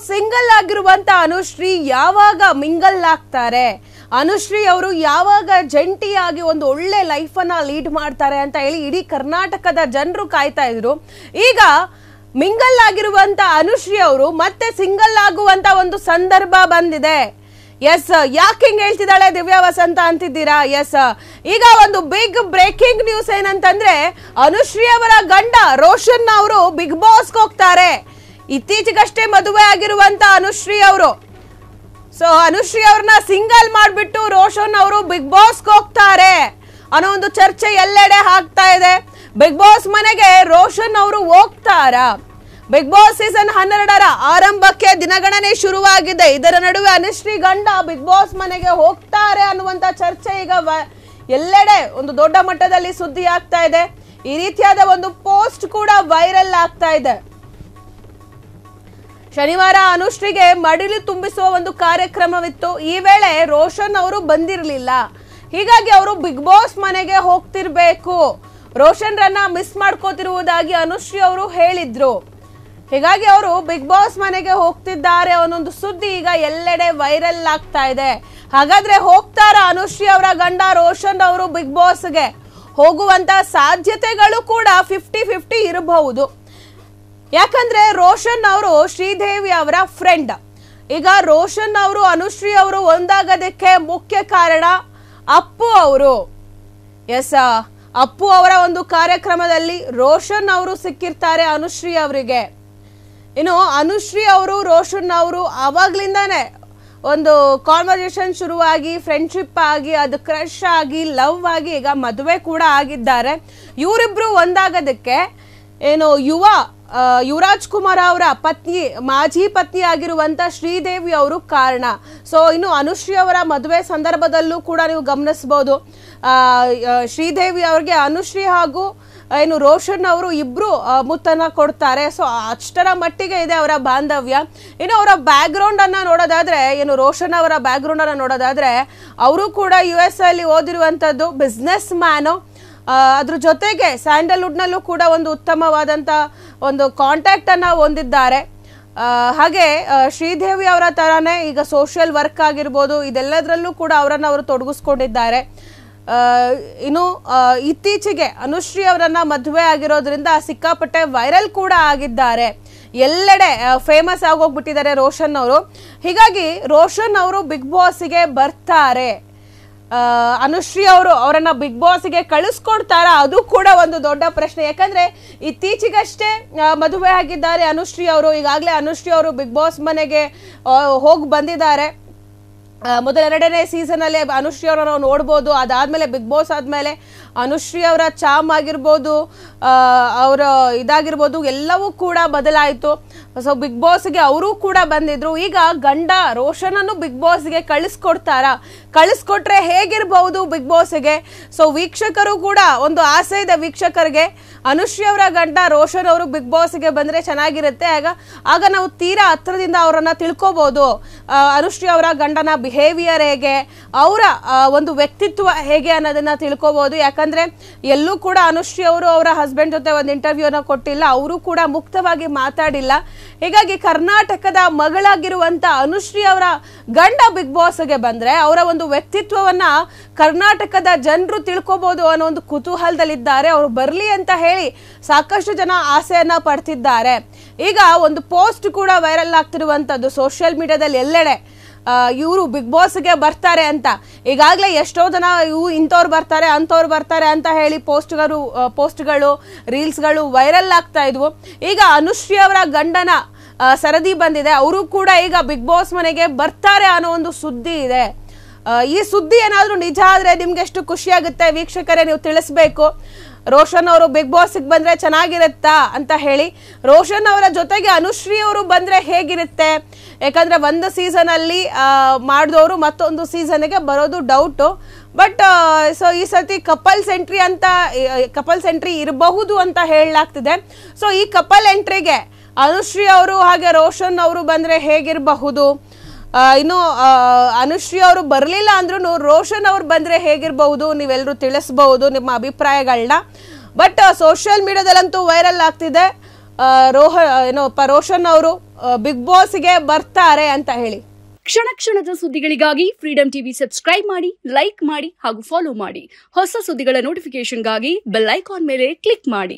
Single ಆಗಿರುವಂತ ಅನುಶ್ರೀ ಯಾವಾಗ mingle ಆಗ್ತಾರೆ, ಅನುಶ್ರೀ ಅವರು ಯಾವಾಗ ಜಂಟಿಯಾಗಿ ಒಂದು ಒಳ್ಳೆ ಲೈಫ್ ಅನ್ನ ಲೀಡ್ ಮಾಡ್ತಾರೆ ಅಂತ ಹೇಳಿ ಇಡೀ ಕರ್ನಾಟಕದ ಜನರು ಕಾಯ್ತಾ ಇದ್ರು. ಈಗ ಮಿಂಗಲ್ ಆಗಿರುವಂತ ಅನುಶ್ರೀ ಅವರು ಮತ್ತೆ ಸಿಂಗಲ್ ಆಗುವಂತ ಒಂದು ಸಂದರ್ಭ ಬಂದಿದೆ. ಎಸ್, ಯಾಕೆ ಹಿಂಗ್ ಹೇಳ್ತಿದ್ದಾಳೆ ದಿವ್ಯಾ ವಸಂತ ಅಂತಿದ್ದೀರಾ? ಎಸ್, ಈಗ ಒಂದು ಬಿಗ್ ಬ್ರೇಕಿಂಗ್ ನ್ಯೂಸ್ ಏನಂತಂದ್ರೆ, ಅನುಶ್ರೀ ಅವರ ಗಂಡ ರೋಷನ್ ಅವರು ಬಿಗ್ ಬಾಸ್ ಹೋಗ್ತಾರೆ. ಇತ್ತೀಚೆಗಷ್ಟೇ ಮದುವೆ ಆಗಿರುವಂತ ಅನುಶ್ರೀ ಅವರು. ಸೊ ಅನುಶ್ರೀ ಅವ್ರನ್ನ ಸಿಂಗಲ್ ಮಾಡ್ಬಿಟ್ಟು ರೋಷನ್ ಅವರು ಬಿಗ್ ಬಾಸ್ ಹೋಗ್ತಾರೆ ಅನ್ನೋ ಒಂದು ಚರ್ಚೆ ಎಲ್ಲೆಡೆ ಆಗ್ತಾ ಇದೆ. ಬಿಗ್ ಬಾಸ್ ಮನೆಗೆ ರೋಷನ್ ಅವರು ಹೋಗ್ತಾರ? ಬಿಗ್ ಬಾಸ್ ಸೀಸನ್ 12ರ ಆರಂಭಕ್ಕೆ ದಿನಗಣನೆ ಶುರುವಾಗಿದೆ. ಇದರ ನಡುವೆ ಅನುಶ್ರೀ ಗಂಡ ಬಿಗ್ ಬಾಸ್ ಮನೆಗೆ ಹೋಗ್ತಾರೆ ಅನ್ನುವಂತ ಚರ್ಚೆ ಈಗ ಎಲ್ಲೆಡೆ ಒಂದು ದೊಡ್ಡ ಮಟ್ಟದಲ್ಲಿ ಸುದ್ದಿ ಆಗ್ತಾ ಇದೆ. ಈ ರೀತಿಯಾದ ಒಂದು ಪೋಸ್ಟ್ ಕೂಡ ವೈರಲ್ ಆಗ್ತಾ ಇದೆ. ಶನಿವಾರ ಅನುಶ್ರೀಗೆ ಮಡಿಲು ತುಂಬಿಸುವ ಒಂದು ಕಾರ್ಯಕ್ರಮವಿತ್ತು. ಈ ವೇಳೆ ರೋಷನ್ ಅವರು ಬಂದಿರಲಿಲ್ಲ. ಹೀಗಾಗಿ ಅವರು ಬಿಗ್ ಬಾಸ್ ಮನೆಗೆ ಹೋಗ್ತಿರ್ಬೇಕು, ರೋಷನ್ ರನ್ನ ಮಿಸ್ ಮಾಡ್ಕೋತಿರುವುದಾಗಿ ಅನುಶ್ರೀ ಅವರು ಹೇಳಿದ್ರು. ಹೀಗಾಗಿ ಅವರು ಬಿಗ್ ಬಾಸ್ ಮನೆಗೆ ಹೋಗ್ತಿದ್ದಾರೆ ಅನ್ನೊಂದು ಸುದ್ದಿ ಈಗ ಎಲ್ಲೆಡೆ ವೈರಲ್ ಆಗ್ತಾ ಇದೆ. ಹಾಗಾದ್ರೆ ಹೋಗ್ತಾರ ಅನುಶ್ರೀ ಅವರ ಗಂಡ ರೋಷನ್ ಅವರು ಬಿಗ್ ಬಾಸ್ಗೆ? ಹೋಗುವಂತ ಸಾಧ್ಯತೆಗಳು ಕೂಡ 50-50 ಇರಬಹುದು. ಯಾಕಂದ್ರೆ ರೋಷನ್ ಅವರು ಶ್ರೀದೇವಿ ಅವರ ಫ್ರೆಂಡ್. ಈಗ ರೋಷನ್ ಅವರು ಅನುಶ್ರೀ ಅವರು ಒಂದಾಗೋದಕ್ಕೆ ಮುಖ್ಯ ಕಾರಣ ಅಪ್ಪು ಅವರು. ಎಸ್, ಅಪ್ಪು ಅವರ ಒಂದು ಕಾರ್ಯಕ್ರಮದಲ್ಲಿ ರೋಷನ್ ಅವರು ಸಿಕ್ಕಿರ್ತಾರೆ ಅನುಶ್ರೀ ಅವರಿಗೆ. ಇನ್ನು ಅನುಶ್ರೀ ಅವರು ರೋಷನ್ ಅವರು ಅವಾಗ್ಲಿಂದಾನೆ ಒಂದು ಕಾನ್ವರ್ಸೇಷನ್ ಶುರುವಾಗಿ, ಫ್ರೆಂಡ್ಶಿಪ್ ಆಗಿ, ಅದು ಕ್ರಶ್ ಆಗಿ, ಲವ್ ಆಗಿ, ಈಗ ಮದುವೆ ಕೂಡ ಆಗಿದ್ದಾರೆ. ಇವರಿಬ್ರು ಒಂದಾಗೋದಕ್ಕೆ ಏನು ಯುವರಾಜ್ ಕುಮಾರ್ ಅವರ ಪತ್ನಿ, ಮಾಜಿ ಪತ್ನಿ ಆಗಿರುವಂತ ಶ್ರೀದೇವಿ ಅವರು ಕಾರಣ. ಸೊ ಇನ್ನು ಅನುಶ್ರೀ ಅವರ ಮದುವೆ ಸಂದರ್ಭದಲ್ಲೂ ಕೂಡ ನೀವು ಗಮನಿಸಬಹುದು, ಶ್ರೀದೇವಿ ಅವ್ರಿಗೆ ಅನುಶ್ರೀ ಹಾಗೂ ಏನು ರೋಷನ್ ಅವರು ಇಬ್ರು ಮುತ್ತನ್ನ ಕೊಡ್ತಾರೆ. ಸೊ ಅಷ್ಟರ ಮಟ್ಟಿಗೆ ಇದೆ ಅವರ ಬಾಂಧವ್ಯ. ಇನ್ನು ಅವರ ಬ್ಯಾಕ್ ಗ್ರೌಂಡ್ ಅನ್ನ ನೋಡೋದಾದ್ರೆ, ಏನು ರೋಷನ್ ಅವರ ಬ್ಯಾಕ್ ಗ್ರೌಂಡ್ ಅನ್ನ ನೋಡೋದಾದ್ರೆ, ಅವರು ಕೂಡ US ಅಲ್ಲಿ ಓದಿರುವಂತದ್ದು, ಬಿಸ್ನೆಸ್ ಮ್ಯಾನು. ಅದ್ರ ಜೊತೆಗೆ ಸ್ಯಾಂಡಲ್ವುಡ್ ನಲ್ಲೂ ಕೂಡ ಒಂದು ಉತ್ತಮವಾದಂತ ಒಂದು ಕಾಂಟ್ಯಾಕ್ಟ್ ಅನ್ನ ಹೊಂದಿದ್ದಾರೆ. ಹಾಗೆ ಶ್ರೀದೇವಿ ಅವರ ತರಾನೇ ಈಗ ಸೋಷಿಯಲ್ ವರ್ಕ್ ಆಗಿರ್ಬೋದು, ಇದೆಲ್ಲದರಲ್ಲೂ ಕೂಡ ಅವರನ್ನ ಅವರು ತೊಡಗಿಸ್ಕೊಂಡಿದ್ದಾರೆ. ಇನ್ನು ಇತ್ತೀಚೆಗೆ ಅನುಶ್ರೀ ಅವರನ್ನ ಮದುವೆ ಆಗಿರೋದ್ರಿಂದ ಸಿಕ್ಕಾಪಟ್ಟೆ ವೈರಲ್ ಕೂಡ ಆಗಿದ್ದಾರೆ. ಎಲ್ಲೆಡೆ ಫೇಮಸ್ ಆಗೋಗ್ಬಿಟ್ಟಿದ್ದಾರೆ ರೋಷನ್ ಅವರು. ಹೀಗಾಗಿ ರೋಷನ್ ಅವರು ಬಿಗ್ ಬಾಸ್ಗೆ ಬರ್ತಾರೆ. ಅನುಶ್ರೀ ಅವರು ಅವರನ್ನ ಬಿಗ್ ಬಾಸ್ಗೆ ಕಳಿಸ್ಕೊಡ್ತಾರ? ಅದು ಕೂಡ ಒಂದು ದೊಡ್ಡ ಪ್ರಶ್ನೆ. ಯಾಕಂದ್ರೆ ಇತ್ತೀಚೆಗಷ್ಟೇ ಮದುವೆ ಆಗಿದ್ದಾರೆ ಅನುಶ್ರೀ ಅವರು. ಈಗಾಗಲೇ ಅನುಶ್ರೀ ಅವರು ಬಿಗ್ ಬಾಸ್ ಮನೆಗೆ ಹೋಗಿ ಬಂದಿದ್ದಾರೆ. ಮೊದಲೆರಡನೇ ಸೀಸನ್ ಅಲ್ಲಿ ಅನುಶ್ರೀ ಅವರ ನಾವು ನೋಡ್ಬೋದು. ಅದಾದ್ಮೇಲೆ ಬಿಗ್ ಬಾಸ್ ಆದ್ಮೇಲೆ ಅನುಶ್ರೀ ಅವರ ಚಾಮ್ ಆಗಿರ್ಬೋದು, ಅವರ ಇದಾಗಿರ್ಬೋದು, ಎಲ್ಲವೂ ಕೂಡ ಬದಲಾಯಿತು. ಸೊ ಬಿಗ್ ಬಾಸ್ಗೆ ಅವರು ಕೂಡ ಬಂದಿದ್ರು. ಈಗ ಗಂಡ ರೋಷನ್ ಅನ್ನು ಬಿಗ್ ಬಾಸ್ಗೆ ಕಳಿಸ್ಕೊಡ್ತಾರ? ಕಳಿಸ್ಕೊಟ್ರೆ ಹೇಗಿರ್ಬಹುದು ಬಿಗ್ ಬಾಸ್ಗೆ? ಸೊ ವೀಕ್ಷಕರು ಕೂಡ ಒಂದು ಆಸೆ ಇದೆ ವೀಕ್ಷಕರಿಗೆ, ಅನುಶ್ರೀ ಅವರ ಗಂಡ ರೋಷನ್ ಅವರು ಬಿಗ್ ಬಾಸ್ಗೆ ಬಂದ್ರೆ ಚೆನ್ನಾಗಿರುತ್ತೆ. ಆಗ ನಾವು ತೀರಾ ಹತ್ರದಿಂದ ಅವರನ್ನ ತಿಳ್ಕೊಬಹುದು. ಅನುಶ್ರೀ ಅವರ ಗಂಡನ ಬಿಹೇವಿಯರ್ ಹೇಗೆ, ಅವರ ಒಂದು ವ್ಯಕ್ತಿತ್ವ ಹೇಗೆ ಅನ್ನೋದನ್ನ ತಿಳ್ಕೊಬಹುದು. ಯಾಕಂದ್ರೆ ಎಲ್ಲೂ ಕೂಡ ಅನುಶ್ರೀ ಅವರು ಅವರ ಹಸ್ಬೆಂಡ್ ಜೊತೆ ಒಂದು ಇಂಟರ್ವ್ಯೂನ ಕೊಟ್ಟಿಲ್ಲ, ಅವರು ಕೂಡ ಮುಕ್ತವಾಗಿ ಮಾತಾಡಿಲ್ಲ. ಹೀಗಾಗಿ ಕರ್ನಾಟಕದ ಮಗಳಾಗಿರುವಂತ ಅನುಶ್ರೀ ಅವರ ಗಂಡ ಬಿಗ್ ಬಾಸ್ಗೆ ಬಂದ್ರೆ ಅವರ ಒಂದು ವ್ಯಕ್ತಿತ್ವವನ್ನ ಕರ್ನಾಟಕದ ಜನರು ತಿಳ್ಕೊಬಹುದು ಅನ್ನೋ ಒಂದು ಕುತೂಹಲದಲ್ಲಿದ್ದಾರೆ. ಅವರು ಬರ್ಲಿ ಅಂತ ಹೇಳಿ ಸಾಕಷ್ಟು ಜನ ಆಸೆಯನ್ನ ಪಡ್ತಿದ್ದಾರೆ. ಈಗ ಒಂದು ಪೋಸ್ಟ್ ಕೂಡ ವೈರಲ್ ಆಗ್ತಿರುವಂತದ್ದು ಸೋಷಿಯಲ್ ಮೀಡಿಯಾದಲ್ಲಿ ಎಲ್ಲೆಡೆ, ಇವರು ಬಿಗ್ ಬಾಸ್ಗೆ ಬರ್ತಾರೆ ಅಂತ. ಈಗಾಗಲೇ ಎಷ್ಟೋ ಜನ ಇಂಥವ್ರು ಬರ್ತಾರೆ ಅಂಥವ್ರು ಬರ್ತಾರೆ ಅಂತ ಹೇಳಿ ಪೋಸ್ಟ್ಗಳು ರೀಲ್ಸ್ಗಳು ವೈರಲ್ ಆಗ್ತಾ ಇದ್ವು. ಈಗ ಅನುಶ್ರೀ ಅವರ ಗಂಡನ ಸರದಿ ಬಂದಿದೆ. ಅವರು ಕೂಡ ಈಗ ಬಿಗ್ ಬಾಸ್ ಮನೆಗೆ ಬರ್ತಾರೆ ಅನ್ನೋ ಒಂದು ಸುದ್ದಿ ಇದೆ. ಈ ಸುದ್ದಿ ಏನಾದ್ರೂ ನಿಜ ಆದ್ರೆ ನಿಮ್ಗೆ ಎಷ್ಟು ಖುಷಿ ಆಗುತ್ತೆ ವೀಕ್ಷಕರೇ, ನೀವು ತಿಳಿಸ್ಬೇಕು. ರೋಷನ್ ಅವರು ಬಿಗ್ ಬಾಸ್ಗೆ ಬಂದ್ರೆ ಚೆನ್ನಾಗಿರುತ್ತಾ ಅಂತ ಹೇಳಿ. ರೋಷನ್ ಅವರ ಜೊತೆಗೆ ಅನುಶ್ರೀ ಅವರು ಬಂದ್ರೆ ಹೇಗಿರುತ್ತೆ? ಯಾಕಂದ್ರೆ ಒಂದು ಸೀಸನ್ ಅಲ್ಲಿ ಮಾಡಿದವರು ಮತ್ತೊಂದು ಸೀಸನ್ಗೆ ಬರೋದು ಡೌಟು. ಬಟ್ ಸೊ ಈ ಸತಿ ಕಪಲ್ಸ್ ಎಂಟ್ರಿ ಇರಬಹುದು ಅಂತ ಹೇಳಲಾಗ್ತಿದೆ. ಸೊ ಈ ಕಪಲ್ ಎಂಟ್ರಿಗೆ ಅನುಶ್ರೀ ಅವರು ಹಾಗೆ ರೋಷನ್ ಅವರು ಬಂದ್ರೆ ಹೇಗಿರಬಹುದು? ಇನ್ನು ಅನುಶ್ರೀ ಅವರು ಬರಲಿಲ್ಲ ಅಂದ್ರೂ ರೋಷನ್ ಅವ್ರು ಬಂದ್ರೆ ಹೇಗಿರಬಹುದು? ನೀವೆಲ್ಲರೂ ತಿಳಿಸಬಹುದು ನಿಮ್ಮ ಅಭಿಪ್ರಾಯಗಳನ್ನ. ಬಟ್ ಸೋಷಿಯಲ್ ಮೀಡಿಯಾದಲ್ಲಂತೂ ವೈರಲ್ ಆಗ್ತಿದೆ ರೋಷನ್ ಅವರು ಬಿಗ್ ಬಾಸ್ಗೆ ಬರ್ತಾರೆ ಅಂತ ಹೇಳಿ. ಕ್ಷಣ ಕ್ಷಣದ ಸುದ್ದಿಗಳಿಗಾಗಿ ಫ್ರೀಡಂ ಟಿವಿ ಸಬ್ಸ್ಕ್ರೈಬ್ ಮಾಡಿ, ಲೈಕ್ ಮಾಡಿ ಹಾಗೂ ಫಾಲೋ ಮಾಡಿ. ಹೊಸ ಸುದ್ದಿಗಳ ನೋಟಿಫಿಕೇಶನ್ಗಾಗಿ ಬೆಲ್ ಐಕಾನ್ ಮೇಲೆ ಕ್ಲಿಕ್ ಮಾಡಿ.